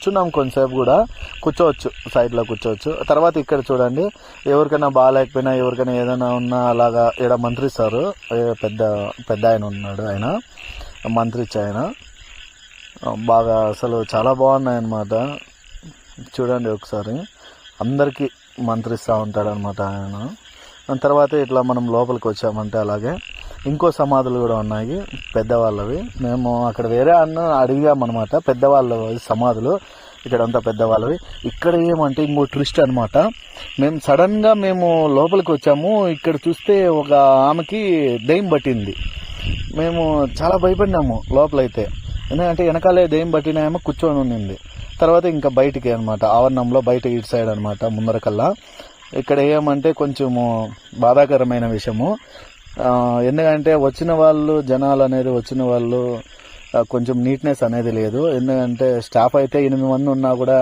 కూర్చున్నాం కొంతసేపు కూడా, కూర్చోవచ్చు, సైడ్లో కూర్చోవచ్చు. తర్వాత ఇక్కడ చూడండి, ఎవరికైనా బాగాలేకపోయినా ఎవరికైనా ఏదైనా ఉన్నా అలాగా ఇక్కడ మంత్రిస్తారు. పెద్ద ఆయన ఉన్నాడు, ఆయన మంత్రిచ్చి ఆయన బాగా అసలు చాలా బాగున్నాయి అన్నమాట. చూడండి ఒకసారి, అందరికీ మంత్రిస్తూ ఉంటాడు అనమాట ఆయన. తర్వాత ఇట్లా మనం లోపలికి వచ్చామంటే అలాగే ఇంకో సమాధులు కూడా ఉన్నాయి పెద్దవాళ్ళవి. మేము అక్కడ వేరే అడిగామన్నమాట, పెద్దవాళ్ళ సమాధులు ఇక్కడంతా పెద్దవాళ్ళవి. ఇక్కడ ఏమంటే ఇంకో ట్విస్ట్ అనమాట. మేము సడన్గా లోపలికి వచ్చాము, ఇక్కడ చూస్తే ఒక ఆమెకి దెయ్యం పట్టింది. మేము చాలా భయపడినాము లోపలైతే, ఎందుకంటే వెనకాలే దెయ్యం పట్టిన ఆమె కూర్చొని ఉండింది. తర్వాత ఇంకా బయటికి అనమాట, ఆవరణంలో బయట ఇటు సైడ్ అనమాట ముందరకల్లా. ఇక్కడ ఏమంటే కొంచెము బాధాకరమైన విషయము, ఎందుకంటే వచ్చిన వాళ్ళు వచ్చిన వాళ్ళు కొంచెం నీట్నెస్ అనేది లేదు. ఎందుకంటే స్టాఫ్ అయితే 8 మంది ఉన్నా కూడా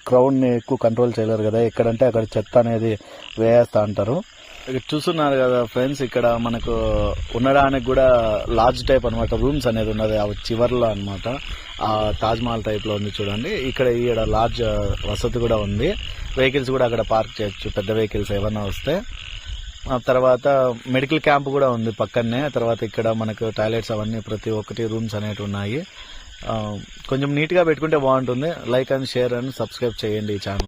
క్రౌడ్ని ఎక్కువ కంట్రోల్ చేయలేరు కదా, ఎక్కడంటే అక్కడ చెత్త అనేది వేయేస్తా అంటారు. ఇక్కడ చూస్తున్నారు కదా ఫ్రెండ్స్, ఇక్కడ మనకు ఉండడానికి కూడా లాడ్జ్ టైప్ అనమాట, రూమ్స్ అనేది ఉన్నది ఆ చివర్లో అనమాట. ఆ తాజ్మహల్ టైప్ లో ఉంది చూడండి. ఇక్కడ లాడ్జ్ వసతి కూడా ఉంది, వెహికల్స్ కూడా అక్కడ పార్క్ చేయొచ్చు, పెద్ద వెహికల్స్ ఏమన్నా వస్తే. తర్వాత మెడికల్ క్యాంప్ కూడా ఉంది పక్కనే. తర్వాత ఇక్కడ మనకు టాయిలెట్స్ అవన్నీ ప్రతి ఒక్కటి రూమ్స్ అనేవి ఉన్నాయి. కొంచెం నీట్గా పెట్టుకుంటే బాగుంటుంది. Like and share and subscribe చేయండి ఈ ఛానల్.